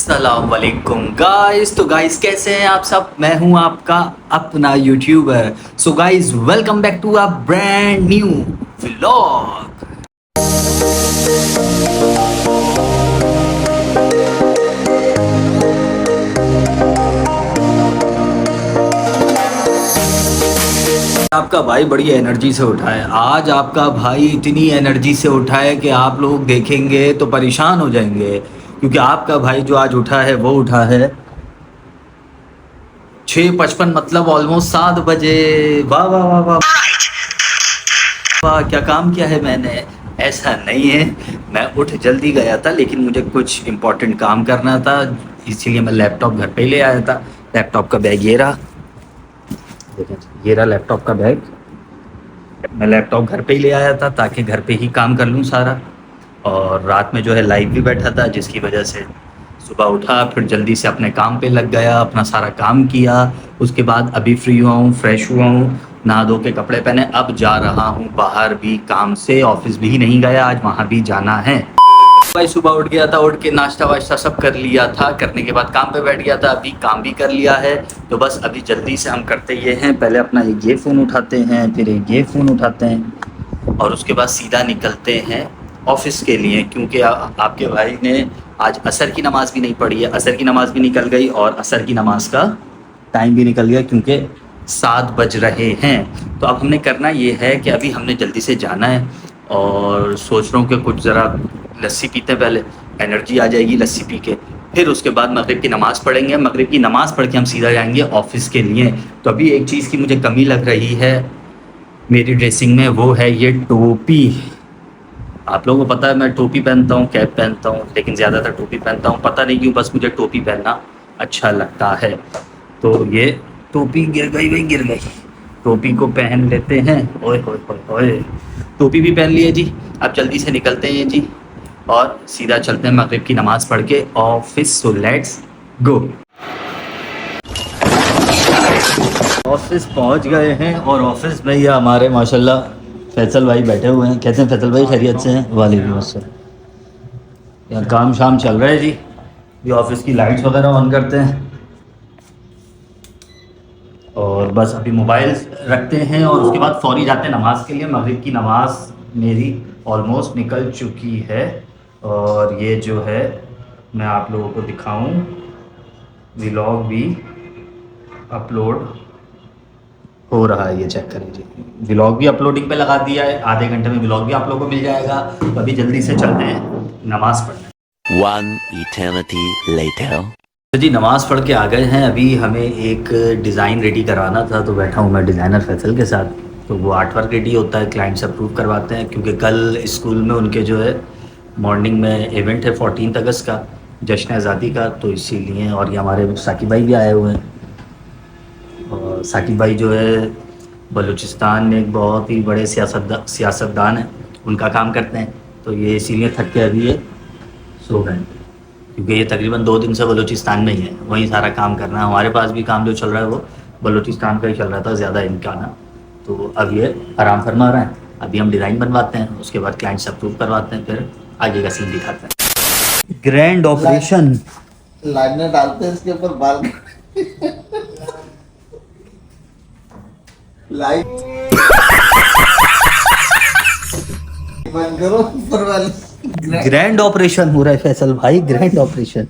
अस्सलाम वालेकुम गाइस। तो गाइस कैसे हैं आप सब। मैं हूं आपका अपना YouTuber. So guys welcome back to a brand new vlog. आपका भाई बड़ी एनर्जी से उठा है आज। आपका भाई इतनी एनर्जी से उठा है कि आप लोग देखेंगे तो परेशान हो जाएंगे, क्योंकि आपका भाई जो आज उठा है वो उठा है 6:55, मतलब ऑलमोस्ट 7 बजे। वाह वाह वाह वाह वाह, क्या काम किया है मैंने। ऐसा नहीं है, मैं उठ जल्दी गया था लेकिन मुझे कुछ इम्पोर्टेंट काम करना था, इसीलिए मैं लैपटॉप घर पे ही ले आया था। लैपटॉप का बैग ये रहा, देखें ये रहा लैपटॉप का बैग। मैं लैपटॉप घर पे ही ले आया था ताकि घर पे ही काम कर लूँ सारा। और रात में जो है लाइव भी बैठा था, जिसकी वजह से सुबह उठा, फिर जल्दी से अपने काम पे लग गया, अपना सारा काम किया। उसके बाद अभी फ्री हुआ हूँ, फ्रेश हुआ हूँ, नहा धो के कपड़े पहने, अब जा रहा हूँ बाहर भी काम से। ऑफिस भी नहीं गया आज, वहाँ भी जाना है। भाई सुबह उठ गया था, उठ के नाश्ता वाश्ता सब कर लिया था, करने के बाद काम पे बैठ गया था, अभी काम भी कर लिया है। तो बस अभी जल्दी से हम करते ये हैं, पहले अपना एक ये फ़ोन उठाते हैं, फिर एक ये फ़ोन उठाते हैं और उसके बाद सीधा निकलते हैं ऑफिस के लिए, क्योंकि आपके भाई ने आज असर की नमाज़ भी नहीं पढ़ी है। असर की नमाज़ भी निकल गई और असर की नमाज़ का टाइम भी निकल गया, क्योंकि 7 बज रहे हैं। तो अब हमने करना ये है कि अभी हमने जल्दी से जाना है और सोच रहा हूँ कि कुछ ज़रा लस्सी पीते हैं, पहले एनर्जी आ जाएगी लस्सी पी के। फिर उसके बाद मगरिब की नमाज़ पढ़ेंगे, मगरिब की नमाज़ पढ़ के हम सीधा जाएंगे ऑफिस के लिए। तो अभी एक चीज़ की मुझे कमी लग रही है मेरी ड्रेसिंग में, वो है ये टोपी। आप लोगों को पता है मैं टोपी पहनता हूँ, कैप पहनता हूँ, लेकिन ज़्यादातर टोपी पहनता हूँ। पता नहीं क्यों, बस मुझे टोपी पहनना अच्छा लगता है। तो ये टोपी गिर गई, वही गिर गई। टोपी को पहन लेते हैं। ओए होए होए होए, टोपी भी पहन लिए जी। अब जल्दी से निकलते हैं जी और सीधा चलते हैं मगरिब की नमाज़ पढ़ के office. So let's go. Office पहुंच गए हैं और ऑफिस में ये हमारे माशाल्लाह फैसल भाई बैठे हुए हैं। कैसे हैं फैसल भाई, खैरियत से हैं? वालेकुम अस्सलाम। यहाँ काम शाम चल रहा है जी। ये ऑफिस की लाइट्स वगैरह ऑन करते हैं और बस अभी मोबाइल रखते हैं और उसके बाद फौरी जाते हैं नमाज़ के लिए। मगरिब की नमाज़ मेरी ऑलमोस्ट निकल चुकी है और ये जो है मैं आप लोगों को दिखाऊं, व्लॉग भी अपलोड हो रहा है, ये चेक करें जी। व्लॉग भी अपलोडिंग पे लगा दिया है, आधे घंटे में व्लॉग भी आप लोगों को मिल जाएगा। तो अभी जल्दी से चलते हैं नमाज़ पढ़ने। One eternity later. तो जी नमाज़ पढ़ के आ गए हैं। अभी हमें एक डिज़ाइन रेडी कराना था, तो बैठा हूँ मैं डिज़ाइनर फैसल के साथ। तो वो आर्ट वर्क रेडी होता है, क्लाइंट से अप्रूव करवाते हैं, क्योंकि कल स्कूल में उनके जो है मॉर्निंग में इवेंट है 14 अगस्त का, जश्न आज़ादी का। तो इसीलिए, और ये हमारे साकिब भाई भी आए हुए हैं। और साकिब भाई जो है बलूचिस्तान में एक बहुत ही बड़े सियासतदान हैं, उनका काम करते हैं। तो ये इसीलिए थक के अभी ये सो गए, क्योंकि ये तकरीबन 2 दिन से बलूचिस्तान में ही है, वहीं सारा काम करना है। हमारे पास भी काम जो चल रहा है वो बलूचिस्तान का ही चल रहा था ज़्यादा इनका ना। तो अब ये आराम फरमा रहे हैं। अभी हम डिज़ाइन बनवाते हैं, उसके बाद क्लाइंट से अप्रूव करवाते हैं, फिर आगे का सीन दिखाते हैं। ग्रैंड ऑपरेशन लाइनर डालते हैं इसके ऊपर बाल लाइट बंद करो ऊपर वाली। ग्रैंड ऑपरेशन हो रहा है फैसल भाई, ग्रैंड ऑपरेशन।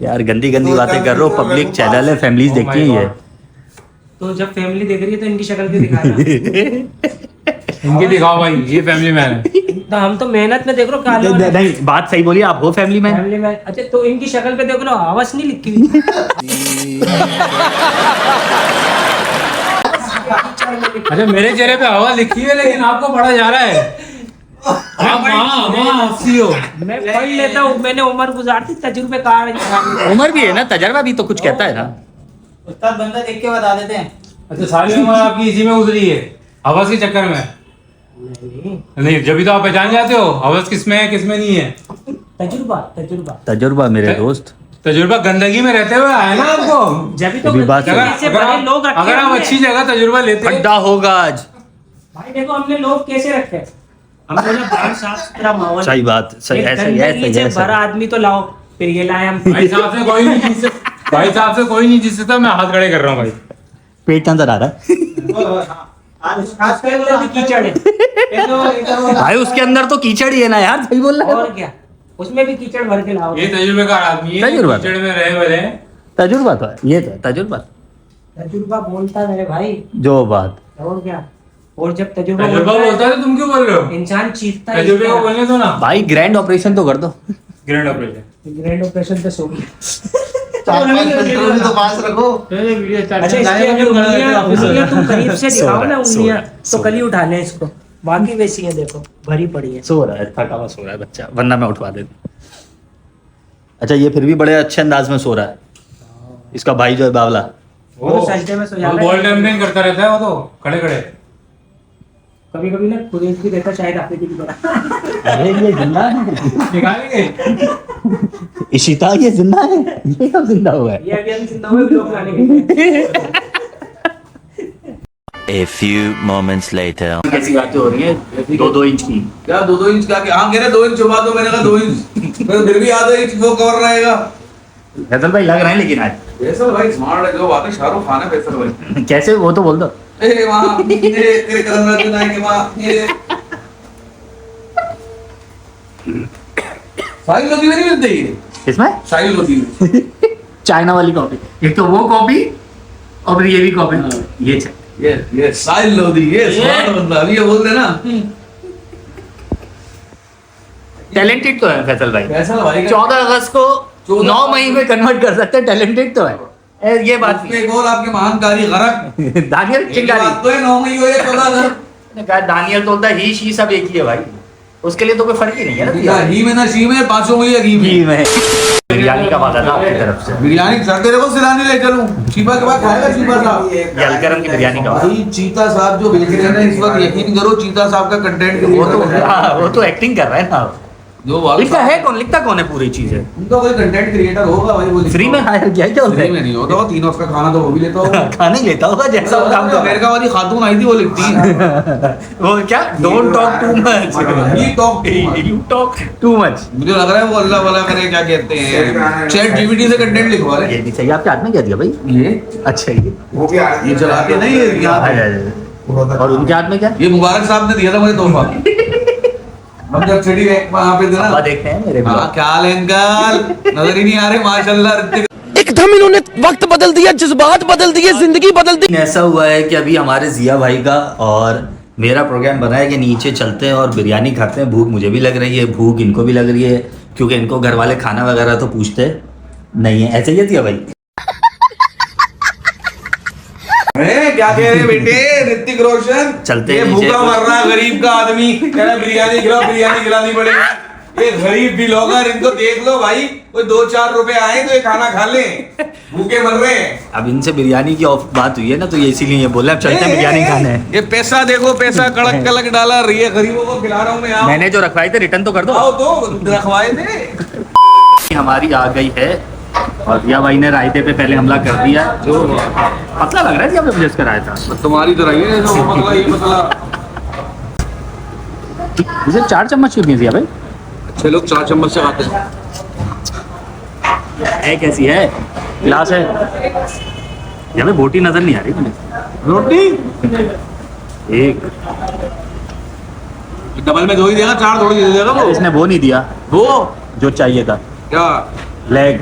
यार गंदी गंदी बातें कर रहे हो, पब्लिक चैनल है, फैमिलीज देखती है ये। तो जब फैमिली देख रही है तो इनकी शक्ल भी दिखा इनकी दिखाओ भाई, ये फैमिली मैन है। तो हम तो मेहनत में देख रहे हो काले नहीं, नहीं बात सही बोलिए, आप हो फैमिली मैन। फैमिली में। अच्छा तो इनकी शक्ल पे देख रहे हो आवाज नहीं लिखी हुई। अच्छा मेरे चेहरे पे हवा लिखी है लेकिन आपको पढ़ा जा रहा है। आप वहाँ हंसी हो। मैं पढ़ लेता हूँ, मैंने उम्र गुजारती तजुर्बेकार। उम्र भी है ना, तजर्बा भी तो कुछ कहता है ना। उस्ताद बंदा देख के बता देते हैं। अच्छा सारी उम्र आपकी इसी में गुजरी है, हवस के चक्कर में? नहीं, जब भी तो आप पहचान जाते हो हवस किस में है किस में नहीं है। तजुर्बा तजुर्बा तजुर्बा मेरे दोस्त, तजुर्बा गंदगी में रहते हुए आया ना आपको। जब भी तो अभी बात इससे बड़े लोग रखे अगर आप हमने। अच्छी जगह तजुर्बा लेते खड्डा होगा आज। भाई देखो हमने लोग कैसे रखे, हम बोले बाहर साफ सुथरा माहौल, सही बात, सही, एक ऐसा ही, गंदगी ऐसा ही, से ऐसा ही। भरा आदमी तो लाओ, फिर ये लाए हम। भाई साहब से कोई नहीं जीत सकता, भाई साहब से कोई नहीं जीत सकता, मैं हाथ खड़े कर रहा हूँ भाई। पेट नजर आ रहा है उसके अंदर भी कीचड़ है, भाई, उसके अंदर तो कीचड़ ही है ना यार, सही बोल रहा और है। क्या, उसमें भी कीचड़ भर के लाओ। ये तजुर्बेकार आदमी है, तजुर्बा। कीचड़ में रहे भले। तजुर्बा तो है, ये तो है तजुर्बा, तजुर्बा बोलता है मेरे भाई, जो बात। और क्या। और जब तजुर्बा तजुर्बा बोलता है तो तुम क्यों बोल रहे हो? इंसान चीखता है। तजुर्बे को बोलने दो ना। भाई ग्रैंड ऑपरेशन तो कर दो। ग्रैंड ऑपरेशन, ग्रैंड ऑपरेशन पे सो गया। 4-5 कंट्रोल भी तो पास रखो। अच्छा, इसकी अगर उंगलियां तुम करीब से दिखाओ ना, उंगलियां तो कल ही उठा लें इसको, बाकी वैसी है, देखो भरी पड़ी है। सो रहा है, थका हुआ सो रहा है बच्चा, वरना मैं उठवा देता। अच्छा, ये फिर भी बड़े अच्छे अंदाज में सो रहा है, इसका भाई जो है बावला। वो तो सजदे में सो जाता है। बॉल टेम्परिंग करता रहता है वो तो, खड़े खड़े। कभी कभी ना खुद भी देखा, शायद आपने भी बड़ा। अरे ये जिंदा है, निकालेंगे। इशिता ये जिंदा है, ये कब जिंदा हुआ है? ये अभी हम जिंदा हुए लोग लाने गए। A few moments later. कैसी बातें हो रही है 2-2 इंच की? क्या 2-2 इंच का? हाँ कह रहे 2 इंच छुपा दो, मैंने कहा 2 इंच, फिर भी आधा इंच वो कवर रहेगा। फैसल भाई लग रहे हैं लेकिन आज फैसल भाई स्मार्ट है, जो बात है शाहरुख खान है फैसल भाई। कैसे, वो तो बोल दो। ए मां, ये तेरे कदम रख देना है कि मां, ये साहिल लोधी में नहीं मिलते ये, इसमें साहिल लोधी में। चाइना वाली कॉपी, एक तो वो कॉपी और फिर ये भी कॉपी, ये check। ये साहिल लोधी, ये स्मार्ट बंदा, अभी ये बोल देना। टैलेंटेड तो है फैसल भाई। फैसल भाई का 14 अगस्त को 9 मई में कन्वर्ट कर सकते हैं, टैलेंटेड तो है। ये बात उसपे एक और आपके महान कारी गरक। दानियल एक चिंगारी बात तो है 9 मई हो या 14 अगस्त। ने कहा दानियल तोलता ही शी सब एक ही है भाई, उसके लिए तो कोई फर्क ही नहीं है ना ना। ही में ना शी में, 500 में या घी में। घी में बिरयानी का वादा था आपकी तरफ से, बिरयानी सर तेरे को सिलाने ले चलूं, चीपा के बाद खाएगा चीपा साहब। ये अलकरम की बिरयानी का वादा। भाई चीता साहब जो बेच रहे हैं ना इस वक्त, यकीन करो चीता साहब का कंटेंट वो तो वो तो एक्टिंग कर रहा है ना। जो वाला लिखता है कौन, लिखता कौन है पूरी चीजें? उनका कोई कंटेंट क्रिएटर होगा भाई, वो फ्री में हायर किया क्या फ्री में नहीं होता, वो 3 वक्त का खाना तो वो भी लेता होगा। खाने ही लेता होगा जैसा वो काम कर रहा अमेरिका वाली खातून आई थी, वो लिखती है है। वो क्या, don't talk too much, he talk too much। You talk too much. मुझे लग रहा है वो अल्लाह वाला करे क्या कहते हैं, चैट जीपीटी से कंटेंट लिखवा रहे। ये नहीं चाहिए आपके हाथ में, क्या दिया भाई? ये अच्छा ये चलाते नहीं है यहाँ पे। और उनके हाथ में क्या? ये मुबारक साहब ने दिया था मुझे तोहफा, हम जब सिटी रैंक वहाँ पे थे पापा ना। देखते हैं मेरे हाँ, ब्लॉग। क्या हाल है अंकल, नजर ही नहीं आ रहे माशाल्लाह। ऋतिक एकदम इन्होंने वक्त बदल दिया, जज्बात बदल दिए, जिंदगी बदल दी। ऐसा हुआ है कि अभी हमारे जिया भाई का और मेरा प्रोग्राम बना है कि नीचे चलते हैं और बिरयानी खाते हैं। भूख मुझे भी लग रही है, भूख इनको भी लग रही है, क्योंकि इनको घर वाले खाना वगैरह तो पूछते नहीं है। ऐसे ही है भाई? क्या कह रहे हैं बेटे, ऋतिक रोशन चलते ये हैं नीचे। भूखा मर रहा है गरीब का आदमी, कह रहा बिरयानी खिलाओ, बिरयानी खिलानी पड़ेगी। ये गरीब भी लोग हैं, इनको देख लो भाई, कोई 2-4 रुपए आए तो ये खाना खा ले, भूखे मर रहे हैं। अब इनसे बिरयानी की बात हुई है ना, तो ये इसीलिए ये बोल रहे हैं अब चलते हैं बिरयानी खाने। ये पैसा देखो, पैसा कड़क कलक डाला, ये गरीबों को खिला रहा हूँ मैं। आओ मैंने जो रखवाए थे रिटर्न तो कर दो। आओ तो रखवाए थे। हमारी आ गई है और दिया भाई ने रायते पे पहले हमला कर दिया। जो पतला लग रहा है, दिया मुझे इसका रायता तुम्हारी तरह ही है, जो पतला ये पतला। इसे 4 चम्मच क्यों दिया भाई? अच्छे लोग 4 चम्मच से खाते हैं। है कैसी है? गिलास है यहाँ पे, बोटी नजर नहीं आ रही मुझे। रोटी एक डबल में 2 ही देगा, 4 थोड़ी दे देगा वो। इसने वो नहीं दिया वो जो चाहिए था, क्या, leg.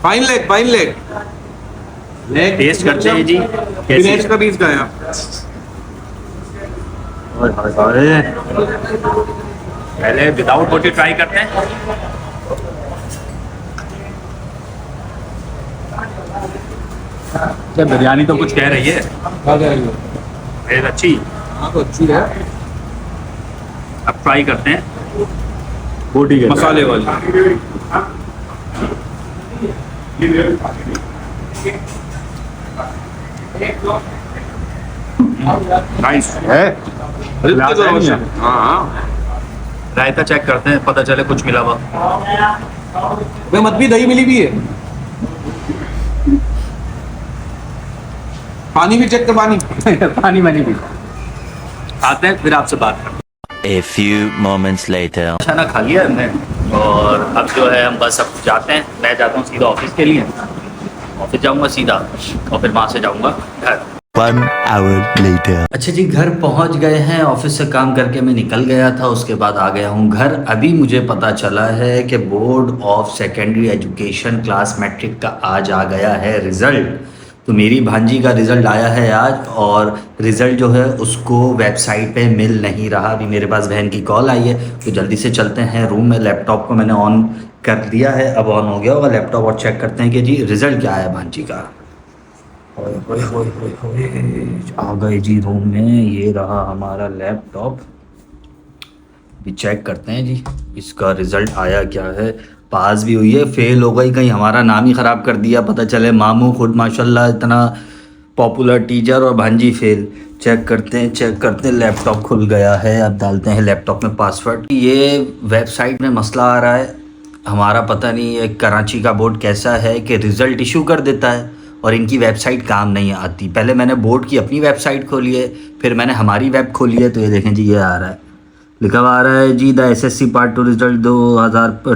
Fine leg, fine leg, leg test करते हैं जी कैसी दिनेश है। का पीस का है। ओए होए होए। पहले विदाउट बोटी ट्राई करते हैं। क्या बिरयानी तो कुछ कह रही है, बहुत अच्छी। हाँ तो अच्छी है, अब ट्राई करते हैं बोटी के मसाले वाली। नाइस है। ऋतिक रोशन, हाँ रायता चेक करते हैं, पता चले कुछ मिला हुआ। वे मत भी दही मिली भी है, पानी भी चेक कर, पानी। पानी वानी भी खाते हैं, फिर आपसे बात करते हैं। A few moments later. खाना खा लिया हमने और अब जो है हम बस अब जाते हैं। मैं जाता हूँ सीधा ऑफिस के लिए, ऑफिस जाऊँगा सीधा और फिर वहाँ से जाऊँगा घर। 1 hour later. अच्छा जी, घर पहुंच गए हैं। ऑफिस से काम करके मैं निकल गया था, उसके बाद आ गया हूं घर। अभी मुझे पता चला है कि board of secondary education class matric का आज आ गया है रिज़ल्ट। तो मेरी भांजी का रिज़ल्ट आया है आज और रिज़ल्ट जो है उसको वेबसाइट पे मिल नहीं रहा। अभी मेरे पास बहन की कॉल आई है तो जल्दी से चलते हैं रूम में। लैपटॉप को मैंने ऑन कर दिया है, अब ऑन हो गया होगा लैपटॉप, और चेक करते हैं कि जी रिज़ल्ट क्या आया भांजी का। ओए ओए ओए ओए ओए, आ गए जी रूम में। ये रहा हमारा लैपटॉप। भी चेक करते हैं जी इसका रिज़ल्ट आया क्या है। पास भी हुई है, फेल हो गई, कहीं हमारा नाम ही ख़राब कर दिया। पता चले मामू खुद माशाल्लाह इतना पॉपुलर टीचर और भांजी फेल। चेक करते हैं लैपटॉप खुल गया है। अब डालते हैं लैपटॉप में पासवर्ड। ये वेबसाइट में मसला आ रहा है हमारा, पता नहीं है कराची का बोर्ड कैसा है कि रिज़ल्ट इशू कर देता है और इनकी वेबसाइट काम नहीं आती। पहले मैंने बोर्ड की अपनी वेबसाइट खोली है, फिर मैंने हमारी वेब खोली है, तो ये देखें जी ये आ रहा है, लिखा हुआ आ रहा है जी the SSC part 2 result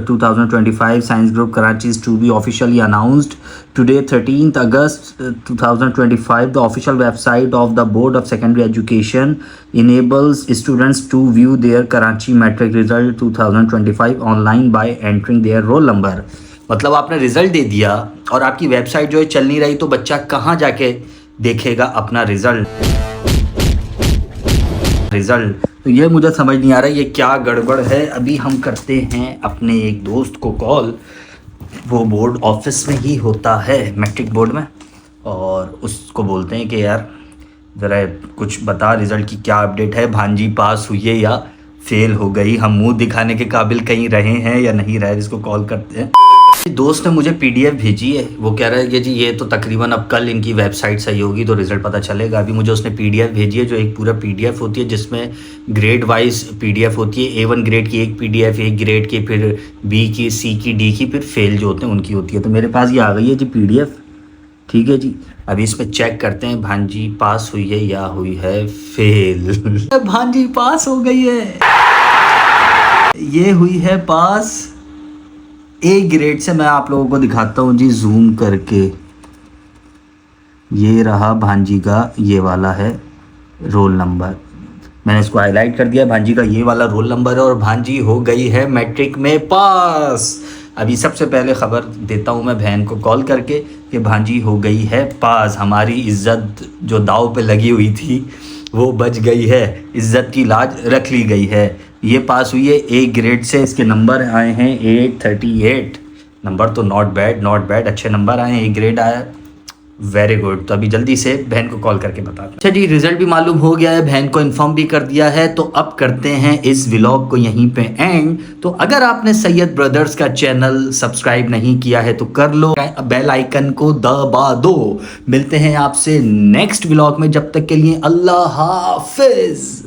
2025 science group Karachi is to be officially announced today 13th August 2025. The official website of the board of secondary education enables students to view their Karachi matric result 2025 online by entering their roll number. मतलब आपने result दे दिया और आपकी website जो है चल नहीं रही, तो बच्चा कहाँ जाके देखेगा अपना रिज़ल्ट। तो ये मुझे समझ नहीं आ रहा है ये क्या गड़बड़ है। अभी हम करते हैं अपने एक दोस्त को कॉल, वो बोर्ड ऑफिस में ही होता है मैट्रिक बोर्ड में, और उसको बोलते हैं कि यार ज़रा कुछ बता रिज़ल्ट की क्या अपडेट है, भांजी पास हुई है या फेल हो गई, हम मुंह दिखाने के काबिल कहीं रहे हैं या नहीं रहे। इसको कॉल करते हैं। दोस्त ने मुझे पीडीएफ भेजी है, वो कह रहा है कि जी ये तो तकरीबन अब कल इनकी वेबसाइट सही होगी तो रिज़ल्ट पता चलेगा। अभी मुझे उसने पीडीएफ भेजी है जो एक पूरा पीडीएफ होती है जिसमें ग्रेड वाइज पीडीएफ होती है। A1 ग्रेड की एक पीडीएफ, एक ग्रेड की, फिर B की, C की, D की, फिर फेल जो होते हैं उनकी होती है। तो मेरे पास ये आ गई है जी पीडीएफ। ठीक है जी, अभी इसमें चेक करते हैं भांजी पास हुई है या हुई है फेल। भांजी पास हो गई है, ये हुई है पास A ग्रेड से। मैं आप लोगों को दिखाता हूँ जी जूम करके। ये रहा भांजी का ये वाला है रोल नंबर, मैंने इसको हाईलाइट कर दिया। भांजी का ये वाला रोल नंबर है और भांजी हो गई है मैट्रिक में पास। अभी सबसे पहले ख़बर देता हूँ मैं बहन को कॉल करके कि भांजी हो गई है पास। हमारी इज़्ज़त जो दाव पे लगी हुई थी वो बच गई है, इज़्ज़त की लाज रख ली गई है। ये पास हुई है A ग्रेड से। इसके नंबर आए हैं 838। नंबर तो नॉट बैड, अच्छे नंबर आए हैं, A ग्रेड आया, वेरी गुड। तो अभी जल्दी से बहन को कॉल करके बता। अच्छा जी, रिज़ल्ट भी मालूम हो गया है, बहन को इन्फॉर्म भी कर दिया है। तो अब करते हैं इस व्लॉग को यहीं पे एंड। तो अगर आपने सैयद ब्रदर्स का चैनल सब्सक्राइब नहीं किया है तो कर लो, बेल आइकन को दबा दो। मिलते हैं आपसे नेक्स्ट व्लॉग में, जब तक के लिए अल्लाह हाफिज।